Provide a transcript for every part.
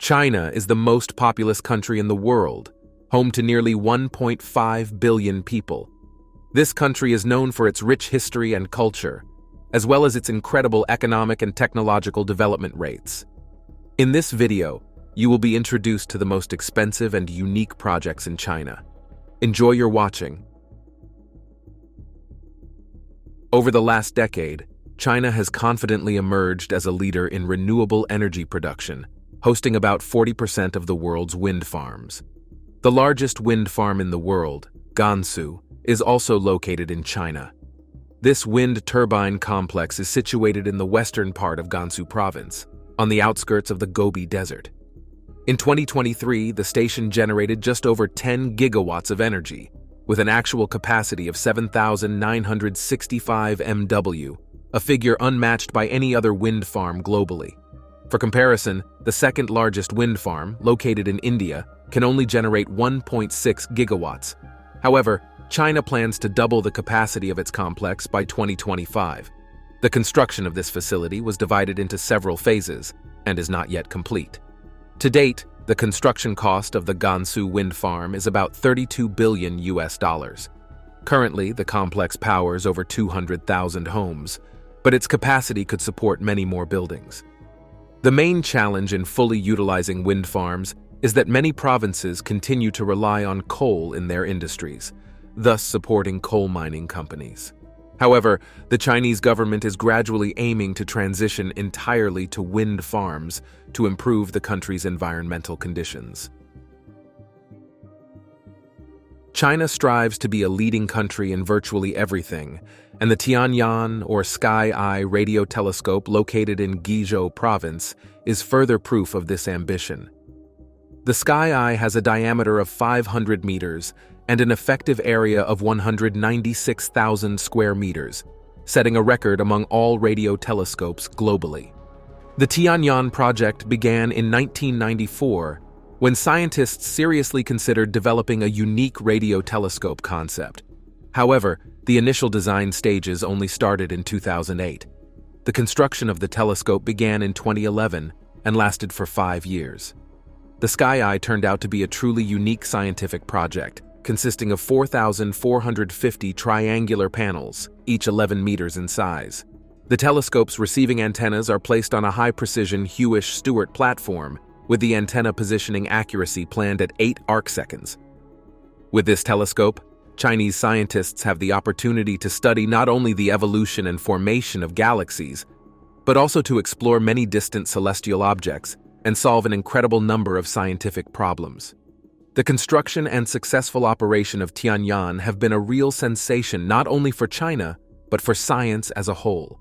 China is the most populous country in the world, home to nearly 1.5 billion people. This country is known for its rich history and culture, as well as its incredible economic and technological development rates. In this video, you will be introduced to the most expensive and unique projects in China. Enjoy your watching. Over the last decade, China has confidently emerged as a leader in renewable energy production, hosting about 40% of the world's wind farms. The largest wind farm in the world, Gansu, is also located in China. This wind turbine complex is situated in the western part of Gansu province, on the outskirts of the Gobi Desert. In 2023, the station generated just over 10 gigawatts of energy, with an actual capacity of 7,965 MW, a figure unmatched by any other wind farm globally. For comparison, the second largest wind farm, located in India, can only generate 1.6 gigawatts. However, China plans to double the capacity of its complex by 2025. The construction of this facility was divided into several phases and is not yet complete. To date, the construction cost of the Gansu wind farm is about $32 billion. Currently, the complex powers over 200,000 homes, but its capacity could support many more buildings. The main challenge in fully utilizing wind farms is that many provinces continue to rely on coal in their industries, thus supporting coal mining companies. However, the Chinese government is gradually aiming to transition entirely to wind farms to improve the country's environmental conditions. China strives to be a leading country in virtually everything, and the Tianyan, or Sky Eye radio telescope located in Guizhou province, is further proof of this ambition. The Sky Eye has a diameter of 500 meters and an effective area of 196,000 square meters, setting a record among all radio telescopes globally. The Tianyan project began in 1994, when scientists seriously considered developing a unique radio telescope concept. However, the initial design stages only started in 2008. The construction of the telescope began in 2011 and lasted for 5 years. The Sky Eye turned out to be a truly unique scientific project, consisting of 4,450 triangular panels, each 11 meters in size. The telescope's receiving antennas are placed on a high-precision Hewish-Stewart platform, with the antenna positioning accuracy planned at 8 arcseconds. With this telescope, Chinese scientists have the opportunity to study not only the evolution and formation of galaxies, but also to explore many distant celestial objects and solve an incredible number of scientific problems. The construction and successful operation of Tianyan have been a real sensation not only for China, but for science as a whole.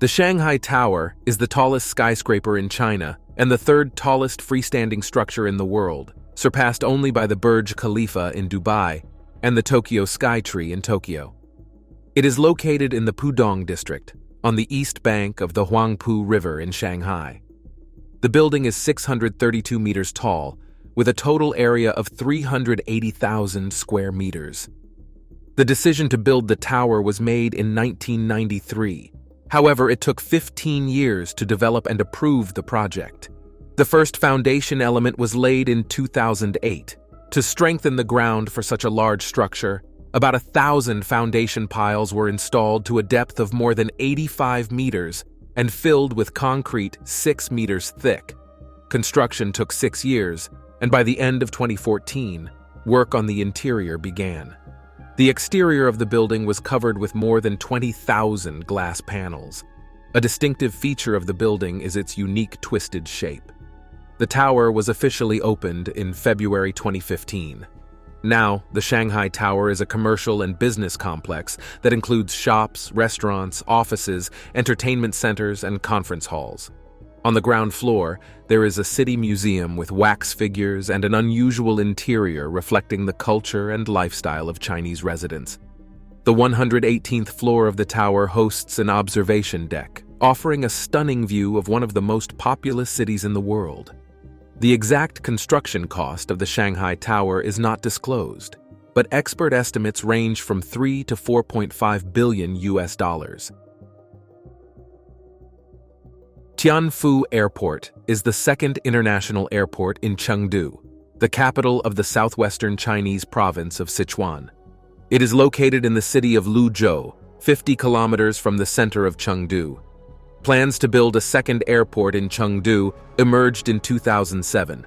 The Shanghai Tower is the tallest skyscraper in China and the third tallest freestanding structure in the world, surpassed only by the Burj Khalifa in Dubai and the Tokyo Skytree in Tokyo. It is located in the Pudong district, on the east bank of the Huangpu River in Shanghai. The building is 632 meters tall, with a total area of 380,000 square meters. The decision to build the tower was made in 1993. However, it took 15 years to develop and approve the project. The first foundation element was laid in 2008. To strengthen the ground for such a large structure, about 1,000 foundation piles were installed to a depth of more than 85 meters and filled with concrete 6 meters thick. Construction took 6 years, and by the end of 2014, work on the interior began. The exterior of the building was covered with more than 20,000 glass panels. A distinctive feature of the building is its unique twisted shape. The tower was officially opened in February 2015. Now, the Shanghai Tower is a commercial and business complex that includes shops, restaurants, offices, entertainment centers, and conference halls. On the ground floor, there is a city museum with wax figures and an unusual interior reflecting the culture and lifestyle of Chinese residents. The 118th floor of the tower hosts an observation deck, offering a stunning view of one of the most populous cities in the world. The exact construction cost of the Shanghai Tower is not disclosed, but expert estimates range from $3 to $4.5 billion. Tianfu Airport is the second international airport in Chengdu, the capital of the southwestern Chinese province of Sichuan. It is located in the city of Luzhou, 50 kilometers from the center of Chengdu. Plans to build a second airport in Chengdu emerged in 2007.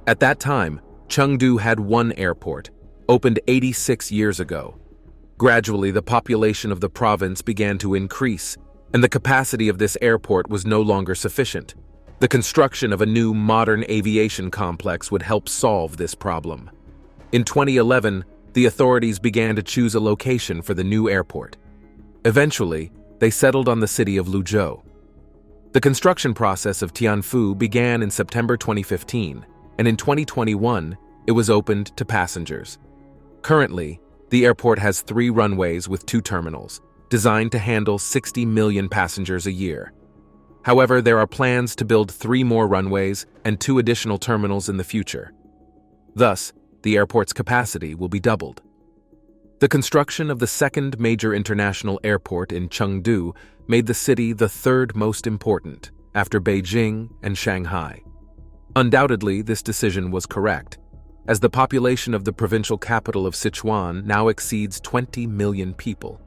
At that time, Chengdu had one airport, opened 86 years ago. Gradually, the population of the province began to increase, and the capacity of this airport was no longer sufficient. The construction of a new modern aviation complex would help solve this problem. In 2011, the authorities began to choose a location for the new airport. Eventually, they settled on the city of Luzhou. The construction process of Tianfu began in September 2015, and in 2021, it was opened to passengers. Currently, the airport has 3 runways with 2 terminals, designed to handle 60 million passengers a year. However, there are plans to build 3 more runways and 2 additional terminals in the future. Thus, the airport's capacity will be doubled. The construction of the second major international airport in Chengdu made the city the 3rd most important, after Beijing and Shanghai. Undoubtedly, this decision was correct, as the population of the provincial capital of Sichuan now exceeds 20 million people.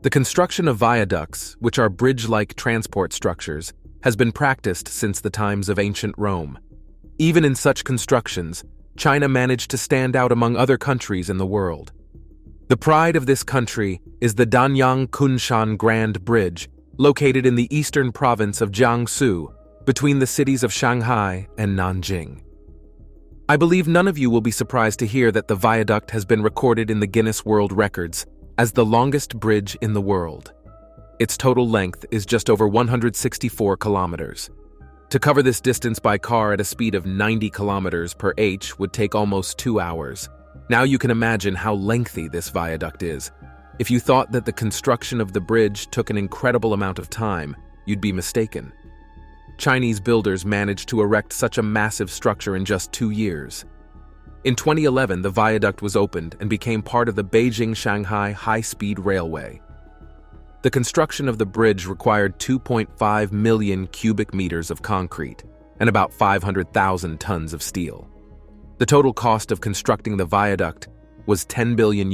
The construction of viaducts, which are bridge-like transport structures, has been practiced since the times of ancient Rome. Even in such constructions, China managed to stand out among other countries in the world. The pride of this country is the Danang Kunshan Grand Bridge, located in the eastern province of Gansu, between the cities of Shanghai and Nanjing. I believe none of you will be surprised to hear that the viaduct has been recorded in the Guinness World Records as the longest bridge in the world. Its total length is just over 164 kilometers. To cover this distance by car at a speed of 90 kilometers per h would take almost 2 hours. Now you can imagine how lengthy this viaduct is. If you thought that the construction of the bridge took an incredible amount of time, you'd be mistaken. Chinese builders managed to erect such a massive structure in just 2 years. In 2011, the viaduct was opened and became part of the Beijing-Shanghai high-speed railway. The construction of the bridge required 2.5 million cubic meters of concrete and about 500,000 tons of steel. The total cost of constructing the viaduct was $10 billion.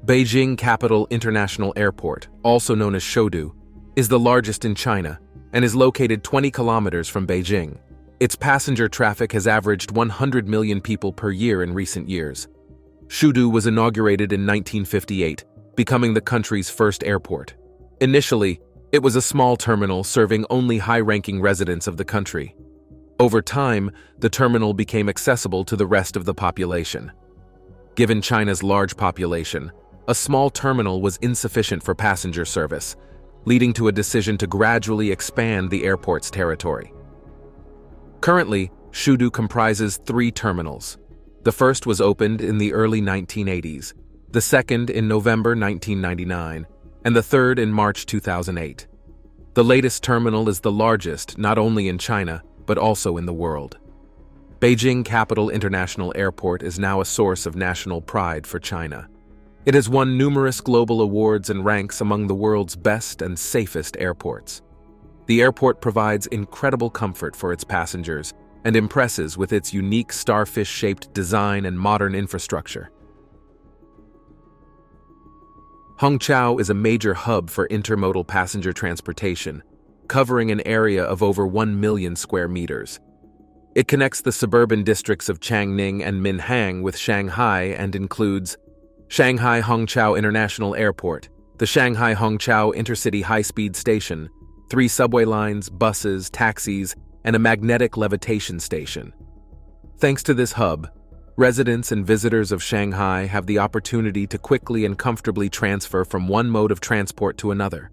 Beijing Capital International Airport, also known as Shoudu, is the largest in China and is located 20 kilometers from Beijing. Its passenger traffic has averaged 100 million people per year in recent years. Shoudu was inaugurated in 1958, becoming the country's first airport. Initially, it was a small terminal serving only high-ranking residents of the country. Over time, the terminal became accessible to the rest of the population. Given China's large population, a small terminal was insufficient for passenger service, leading to a decision to gradually expand the airport's territory. Currently, Shoudu comprises 3 terminals. The first was opened in the early 1980s, the second in November 1999, and the third in March 2008. The latest terminal is the largest not only in China, but also in the world. Beijing Capital International Airport is now a source of national pride for China. It has won numerous global awards and ranks among the world's best and safest airports. The airport provides incredible comfort for its passengers and impresses with its unique starfish-shaped design and modern infrastructure. Hongqiao is a major hub for intermodal passenger transportation, covering an area of over 1 million square meters. It connects the suburban districts of Changning and Minhang with Shanghai and includes Shanghai Hongcha International Airport, the Shanghai Hongqiao Intercity High-Speed Station, 3 subway lines, buses, taxis, and a magnetic levitation station. Thanks to this hub, residents and visitors of Shanghai have the opportunity to quickly and comfortably transfer from one mode of transport to another.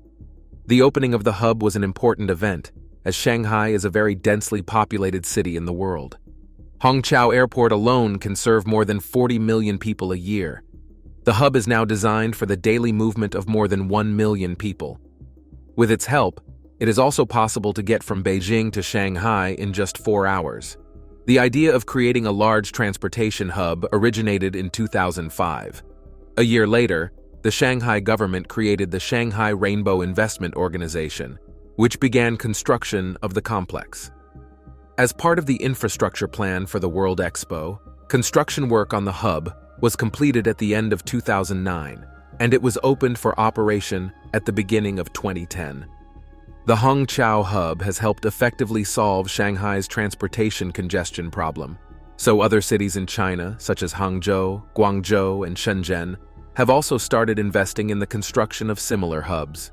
The opening of the hub was an important event, as Shanghai is a very densely populated city in the world. Hongqiao Airport alone can serve more than 40 million people a year. The hub is now designed for the daily movement of more than 1 million people. With its help, it is also possible to get from Beijing to Shanghai in just 4 hours. The idea of creating a large transportation hub originated in 2005. A year later, the Shanghai government created the Shanghai Rainbow Investment Organization, which began construction of the complex. As part of the infrastructure plan for the World Expo, construction work on the hub was completed at the end of 2009, and it was opened for operation at the beginning of 2010. The Hongcha Hub has helped effectively solve Shanghai's transportation congestion problem, so other cities in China, such as Hangzhou, Guangzhou, and Shenzhen, have also started investing in the construction of similar hubs.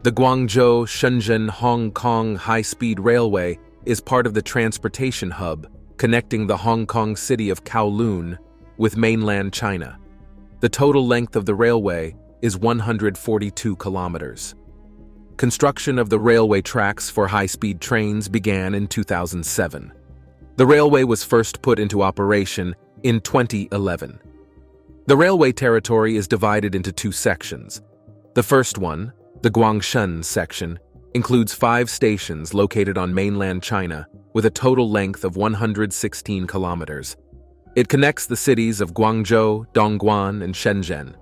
The Guangzhou-Shenzhen-Hong Kong high-speed railway is part of the transportation hub connecting the Hong Kong city of Kowloon with mainland China. The total length of the railway is 142 kilometers. Construction of the railway tracks for high-speed trains began in 2007. The railway was first put into operation in 2011. The railway territory is divided into two sections. The first one, the Guangshen section, includes 5 stations located on mainland China with a total length of 116 kilometers. It connects the cities of Guangzhou, Dongguan, and Shenzhen.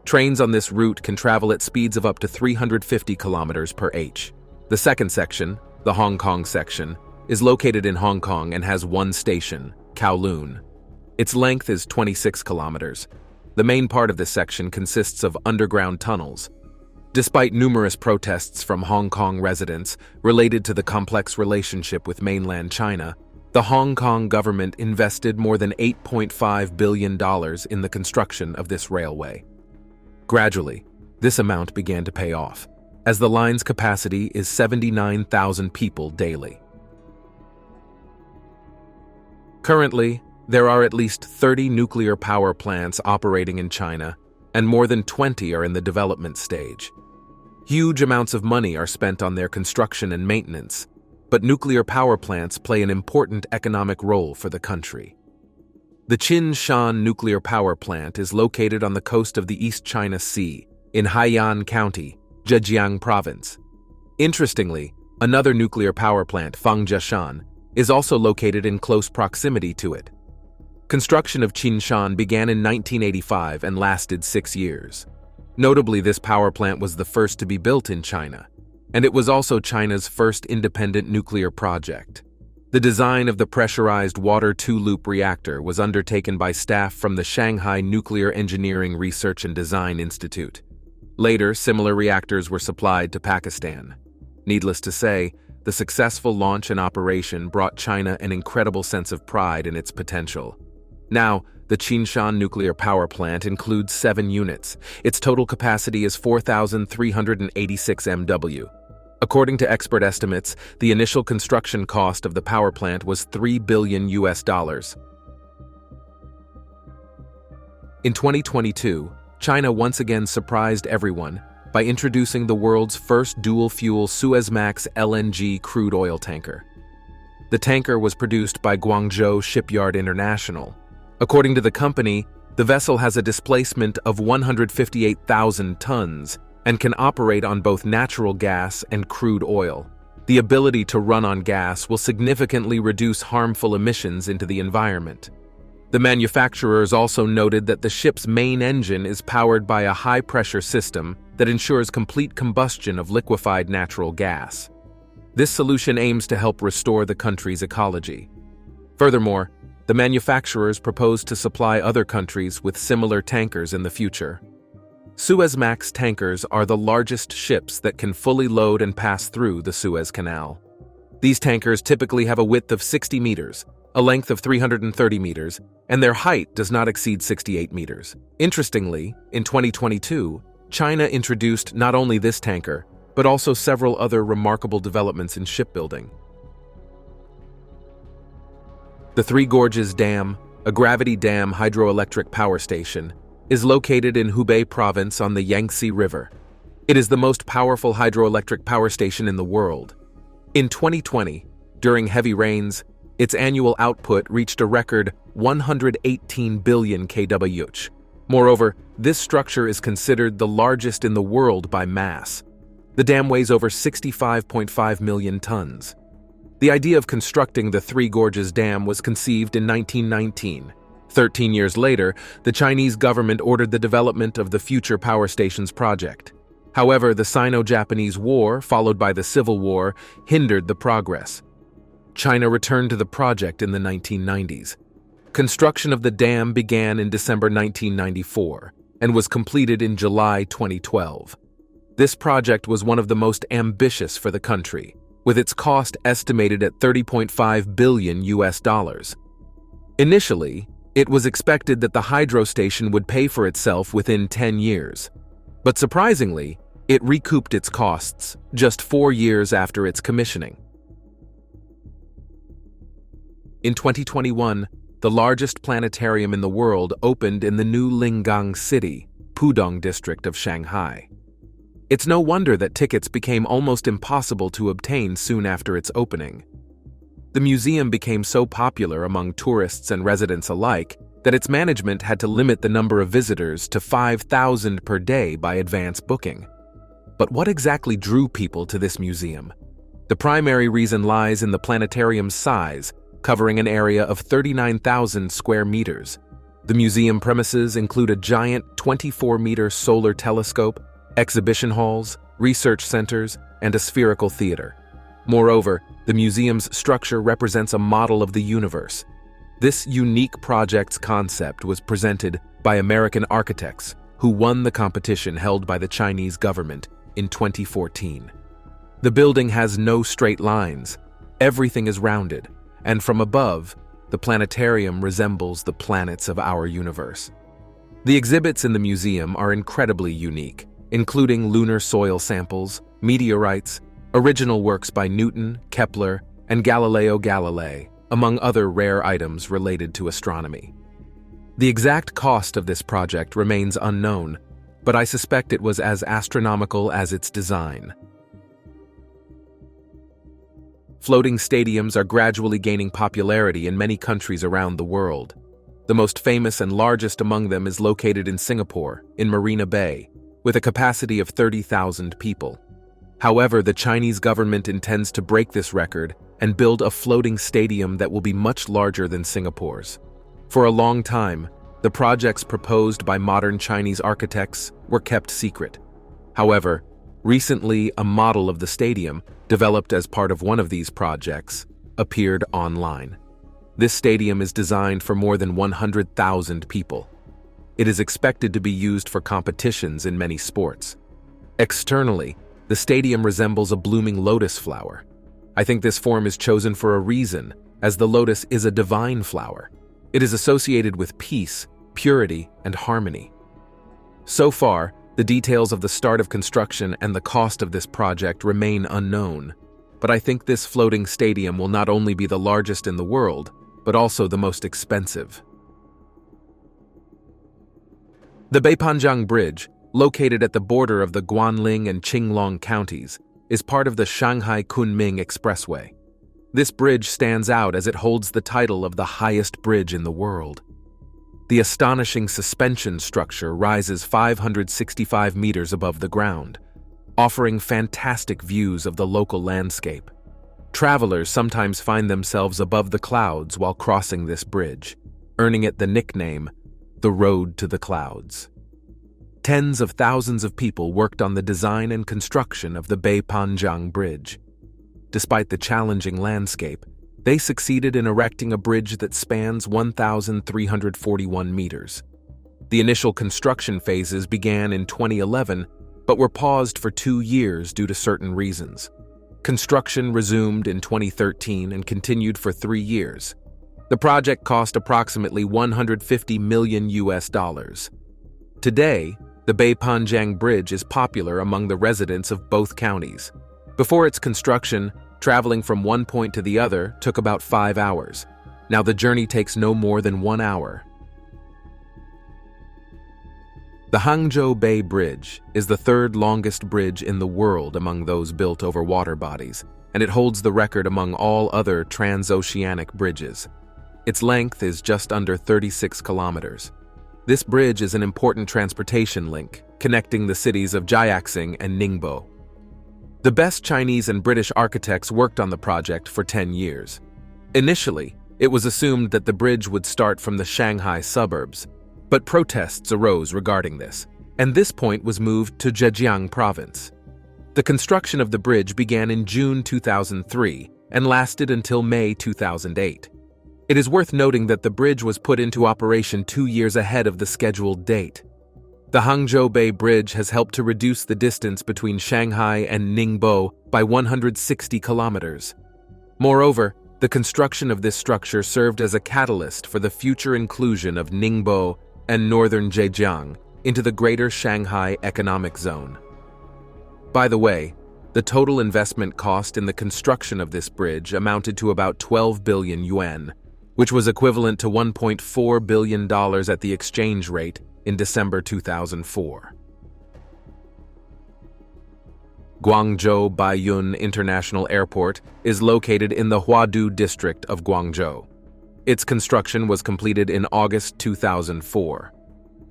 Trains on this route can travel at speeds of up to 350 kilometers per h. The second section, the Hong Kong section, is located in Hong Kong and has 1 station, Kowloon. Its length is 26 kilometers. The main part of this section consists of underground tunnels. Despite numerous protests from Hong Kong residents related to the complex relationship with mainland China, the Hong Kong government invested more than $8.5 billion in the construction of this railway. Gradually, this amount began to pay off, as the line's capacity is 79,000 people daily. Currently, there are at least 30 nuclear power plants operating in China, and more than 20 are in the development stage. Huge amounts of money are spent on their construction and maintenance, but nuclear power plants play an important economic role for the country. The Chinshan nuclear power plant is located on the coast of the East China Sea in Haiyan County, Zhejiang Province. Interestingly, another nuclear power plant, Fangjiashan, is also located in close proximity to it. Construction of Chinshan began in 1985 and lasted 6 years. Notably, this power plant was the first to be built in China, and it was also China's first independent nuclear project. The design of the pressurized water two-loop reactor was undertaken by staff from the Shanghai Nuclear Engineering Research and Design Institute. Later, similar reactors were supplied to Pakistan. Needless to say, the successful launch and operation brought China an incredible sense of pride in its potential. Now, the Chinshan nuclear power plant includes 7 units. Its total capacity is 4,386 MW. According to expert estimates, the initial construction cost of the power plant was $3 billion. In 2022, China once again surprised everyone by introducing the world's first dual-fuel Suezmax LNG crude oil tanker. The tanker was produced by Guangzhou Shipyard International. According to the company, the vessel has a displacement of 158,000 tons and can operate on both natural gas and crude oil. The ability to run on gas will significantly reduce harmful emissions into the environment. The manufacturers also noted that the ship's main engine is powered by a high-pressure system that ensures complete combustion of liquefied natural gas. This solution aims to help restore the country's ecology. Furthermore, the manufacturers propose to supply other countries with similar tankers in the future. Suezmax tankers are the largest ships that can fully load and pass through the Suez Canal. These tankers typically have a width of 60 meters, a length of 330 meters, and their height does not exceed 68 meters. Interestingly, in 2022, China introduced not only this tanker, but also several other remarkable developments in shipbuilding. The Three Gorges Dam, a gravity dam hydroelectric power station, is located in Hubei province on the Yangtze River. It is the most powerful hydroelectric power station in the world. In 2020, during heavy rains, its annual output reached a record 118 billion kWh. Moreover, this structure is considered the largest in the world by mass. The dam weighs over 65.5 million tons. The idea of constructing the Three Gorges Dam was conceived in 1919. 13 years later, the Chinese government ordered the development of the Future Power Stations project. However, the Sino-Japanese War, followed by the Civil War, hindered the progress. China returned to the project in the 1990s. Construction of the dam began in December 1994 and was completed in July 2012. This project was one of the most ambitious for the country, with its cost estimated at $30.5 billion. Initially, it was expected that the hydro station would pay for itself within 10 years. But surprisingly, it recouped its costs just 4 years after its commissioning. In 2021, the largest planetarium in the world opened in the new Lingang City, Pudong district of Shanghai. It's no wonder that tickets became almost impossible to obtain soon after its opening. The museum became so popular among tourists and residents alike that its management had to limit the number of visitors to 5,000 per day by advance booking. But what exactly drew people to this museum? The primary reason lies in the planetarium's size, covering an area of 39,000 square meters. The museum premises include a giant 24-meter solar telescope, exhibition halls, research centers, and a spherical theater. Moreover, the museum's structure represents a model of the universe. This unique project's concept was presented by American architects who won the competition held by the Chinese government in 2014. The building has no straight lines. Everything is rounded, and from above, the planetarium resembles the planets of our universe. The exhibits in the museum are incredibly unique, including lunar soil samples, meteorites, original works by Newton, Kepler, and Galileo Galilei, among other rare items related to astronomy. The exact cost of this project remains unknown, but I suspect it was as astronomical as its design. Floating stadiums are gradually gaining popularity in many countries around the world. The most famous and largest among them is located in Singapore, in Marina Bay, with a capacity of 30,000 people. However, the Chinese government intends to break this record and build a floating stadium that will be much larger than Singapore's. For a long time, the projects proposed by modern Chinese architects were kept secret. However, recently a model of the stadium, developed as part of one of these projects, appeared online. This stadium is designed for more than 100,000 people. It is expected to be used for competitions in many sports. Externally, the stadium resembles a blooming lotus flower. I think this form is chosen for a reason, as the lotus is a divine flower. It is associated with peace, purity, and harmony. So far, the details of the start of construction and the cost of this project remain unknown, but I think this floating stadium will not only be the largest in the world, but also the most expensive. The Baypanjang Bridge, located at the border of the Guanling and Qinglong counties, is part of the Shanghai Kunming Expressway. This bridge stands out as it holds the title of the highest bridge in the world. The astonishing suspension structure rises 565 meters above the ground, offering fantastic views of the local landscape. Travelers sometimes find themselves above the clouds while crossing this bridge, earning it the nickname, the Road to the Clouds. Tens of thousands of people worked on the design and construction of the Baypanjang Bridge. Despite the challenging landscape, they succeeded in erecting a bridge that spans 1,341 meters. The initial construction phases began in 2011, but were paused for 2 years due to certain reasons. Construction resumed in 2013 and continued for 3 years. The project cost approximately $150 million. Today, the Baypanjang Bridge is popular among the residents of both counties. Before its construction, traveling from one point to the other took about 5 hours. Now the journey takes no more than 1 hour. The Hangju Bay Bridge is the third longest bridge in the world among those built over water bodies, and it holds the record among all other transoceanic bridges. Its length is just under 36 kilometers. This bridge is an important transportation link, connecting the cities of Jiaxing and Ningbo. The best Chinese and British architects worked on the project for 10 years. Initially, It was assumed that the bridge would start from the Shanghai suburbs, but protests arose regarding this, and this point was moved to Zhejiang province. The construction of the bridge began in June 2003 and lasted until May 2008. It is worth noting that the bridge was put into operation 2 years ahead of the scheduled date. The Hangju Bay Bridge has helped to reduce the distance between Shanghai and Ningbo by 160 kilometers. Moreover, the construction of this structure served as a catalyst for the future inclusion of Ningbo and northern Zhejiang into the Greater Shanghai Economic Zone. By the way, the total investment cost in the construction of this bridge amounted to about 12 billion yuan, which was equivalent to $1.4 billion at the exchange rate in December 2004. Guangzhou Bayun International Airport is located in the Huadu district of Guangzhou. Its construction was completed in August 2004.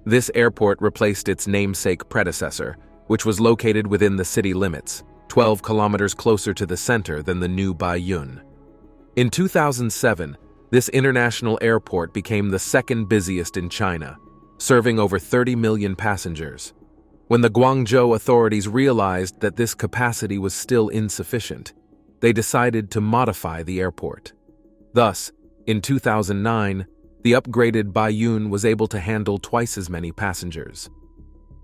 This airport replaced its namesake predecessor, which was located within the city limits, 12 kilometers closer to the center than the new Bayun. In 2007, this international airport became the second busiest in China, serving over 30 million passengers. When the Guangzhou authorities realized that this capacity was still insufficient, they decided to modify the airport. Thus, in 2009, the upgraded Bayun was able to handle twice as many passengers.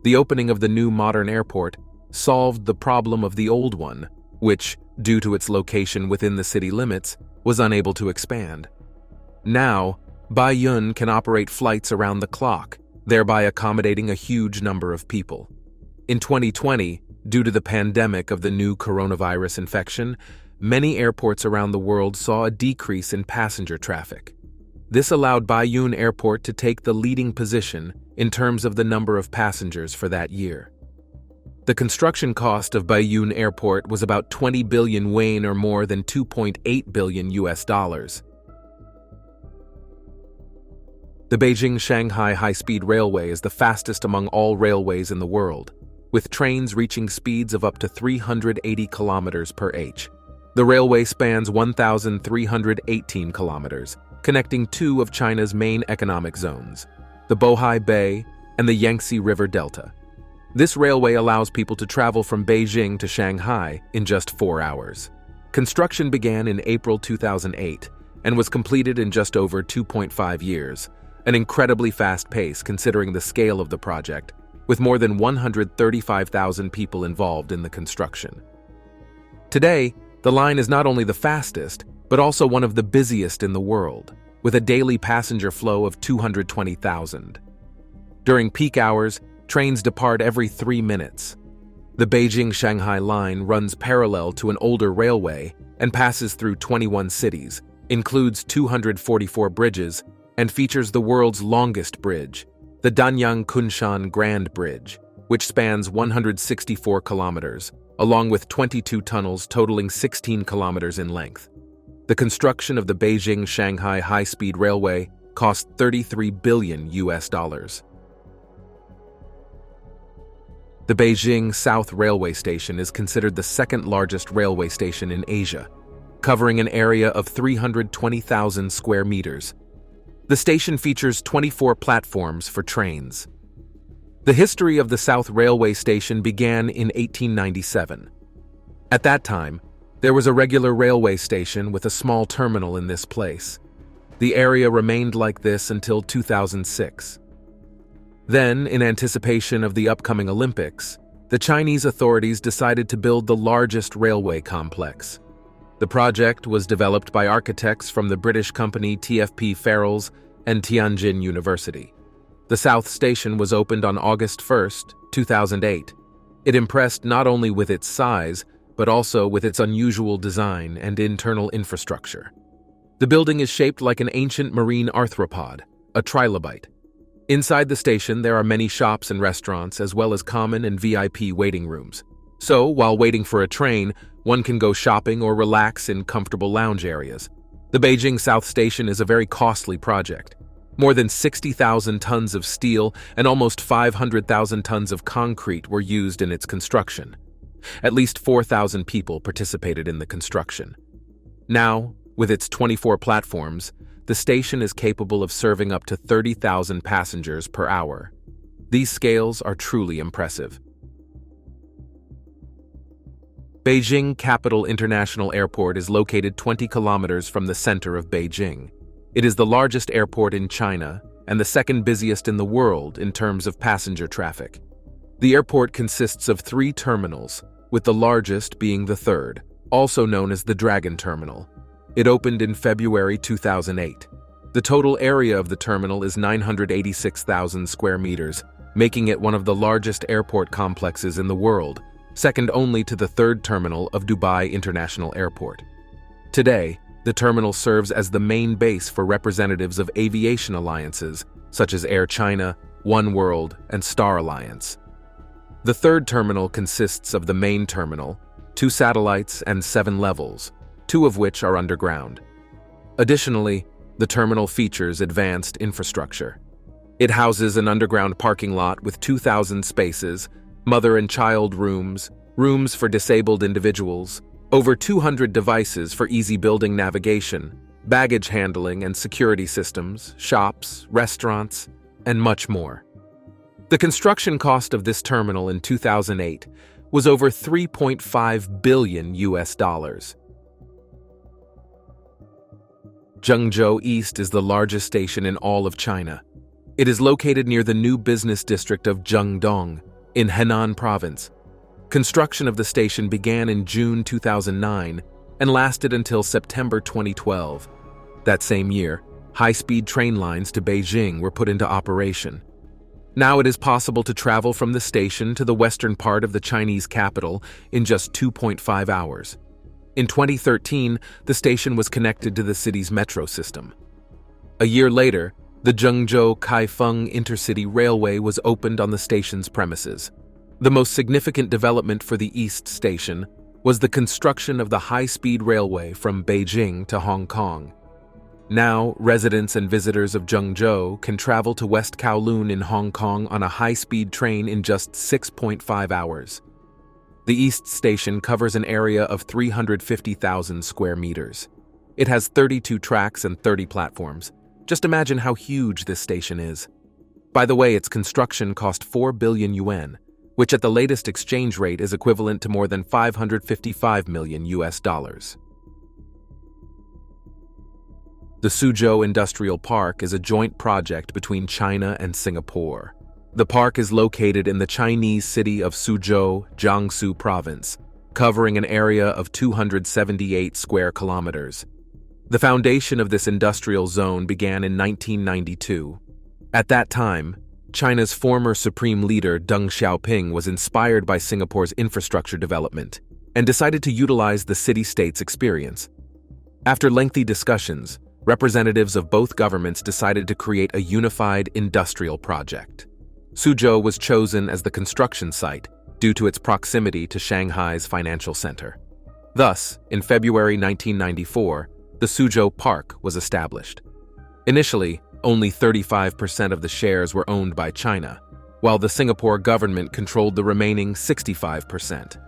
The opening of the new modern airport solved the problem of the old one, which, due to its location within the city limits, was unable to expand. Now, Bayun can operate flights around the clock, thereby accommodating a huge number of people. In 2020, due to the pandemic of the new coronavirus infection, many airports around the world saw a decrease in passenger traffic. This allowed Bayun Airport to take the leading position in terms of the number of passengers for that year. The construction cost of Bayun Airport was about 20 billion yuan or more than $2.8 billion US. The Beijing-Shanghai high-speed railway is the fastest among all railways in the world, with trains reaching speeds of up to 380 kilometers per h. The railway spans 1,318 kilometers, connecting two of China's main economic zones, the Bohai Bay and the Yangtze River Delta. This railway allows people to travel from Beijing to Shanghai in just 4 hours. Construction began in April 2008 and was completed in just over 2.5 years, an incredibly fast pace considering the scale of the project, with more than 135,000 people involved in the construction. Today, the line is not only the fastest, but also one of the busiest in the world, with a daily passenger flow of 220,000. During peak hours, trains depart every 3 minutes. The Beijing-Shanghai line runs parallel to an older railway and passes through 21 cities, includes 244 bridges, and features the world's longest bridge, the Danang Kunshan Grand Bridge, which spans 164 kilometers, along with 22 tunnels totaling 16 kilometers in length. The construction of the Beijing-Shanghai high-speed railway cost $33 billion US. The Beijing South Railway Station is considered the second largest railway station in Asia, covering an area of 320,000 square meters. The station features 24 platforms for trains. The history of the South Railway Station began in 1897. At that time, there was a regular railway station with a small terminal in this place. The area remained like this until 2006. Then, in anticipation of the upcoming Olympics, the Chinese authorities decided to build the largest railway complex. The project was developed by architects from the British company TFP Farrells and Tianjin University. The South Station was opened on August 1, 2008. It impressed not only with its size, but also with its unusual design and internal infrastructure. The building is shaped like an ancient marine arthropod, a trilobite. Inside the station, there are many shops and restaurants, as well as common and VIP waiting rooms. So, while waiting for a train, one can go shopping or relax in comfortable lounge areas. The Beijing South Station is a very costly project. More than 60,000 tons of steel and almost 500,000 tons of concrete were used in its construction. At least 4,000 people participated in the construction. Now, with its 24 platforms, the station is capable of serving up to 30,000 passengers per hour. These scales are truly impressive. Beijing Capital International Airport is located 20 kilometers from the center of Beijing. It is the largest airport in China and the second busiest in the world in terms of passenger traffic. The airport consists of 3 terminals, with the largest being the third, also known as the Dragon Terminal. It opened in February 2008. The total area of the terminal is 986,000 square meters, making it one of the largest airport complexes in the world, second only to the third terminal of Dubai International Airport. Today, the terminal serves as the main base for representatives of aviation alliances such as Air China, One World, and Star Alliance. The third terminal consists of the main terminal, 2 satellites, and 7 levels, 2 of which are underground. Additionally, the terminal features advanced infrastructure. It houses an underground parking lot with 2,000 spaces, mother and child rooms, rooms for disabled individuals, over 200 devices for easy building navigation, baggage handling and security systems, shops, restaurants, and much more. The construction cost of this terminal in 2008 was over $3.5 billion. Guangzhou East is the largest station in all of China. It is located near the new business district of Zhengdong in Henan Province. Construction of the station began in June 2009 and lasted until September 2012. That same year, high-speed train lines to Beijing were put into operation. Now it is possible to travel from the station to the western part of the Chinese capital in just 2.5 hours. In 2013, the station was connected to the city's metro system. A year later, the Zhengzhou-Kaifeng Intercity Railway was opened on the station's premises. The most significant development for the East Station was the construction of the high-speed railway from Beijing to Hong Kong. Now, residents and visitors of Zhengzhou can travel to West Kowloon in Hong Kong on a high-speed train in just 6.5 hours. The East Station covers an area of 350,000 square meters. It has 32 tracks and 30 platforms. Just imagine how huge this station is. By the way, its construction cost 4 billion yuan, which at the latest exchange rate is equivalent to more than $555 million. The Suzhou Industrial Park is a joint project between China and Singapore. The park is located in the Chinese city of Suzhou, Jiangsu Province, covering an area of 278 square kilometers. The foundation of this industrial zone began in 1992. At that time, China's former supreme leader Deng Xiaoping was inspired by Singapore's infrastructure development and decided to utilize the city-state's experience. After lengthy discussions, representatives of both governments decided to create a unified industrial project. Suzhou was chosen as the construction site due to its proximity to Shanghai's financial center. Thus, in February 1994, the Suzhou Park was established. Initially, only 35% of the shares were owned by China, while the Singapore government controlled the remaining 65%.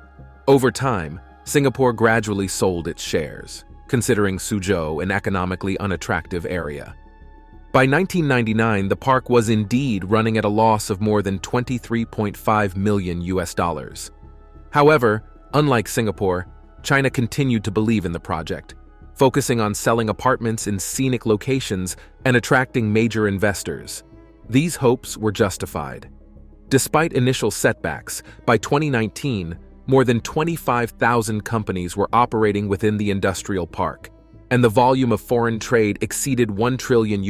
Over time, Singapore gradually sold its shares, considering Suzhou an economically unattractive area. By 1999, the park was indeed running at a loss of more than $23.5 million. However, unlike Singapore, China continued to believe in the project, focusing on selling apartments in scenic locations and attracting major investors. These hopes were justified. Despite initial setbacks, by 2019, more than 25,000 companies were operating within the industrial park, and the volume of foreign trade exceeded $1 trillion.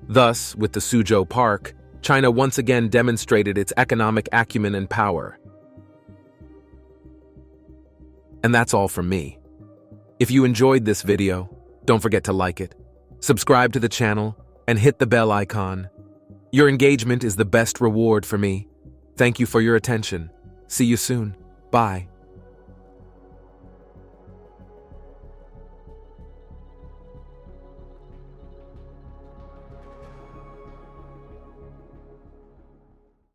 Thus, with the Suzhou Park, China once again demonstrated its economic acumen and power. And that's all from me. If you enjoyed this video, don't forget to like it, subscribe to the channel, and hit the bell icon. Your engagement is the best reward for me. Thank you for your attention. See you soon. Bye.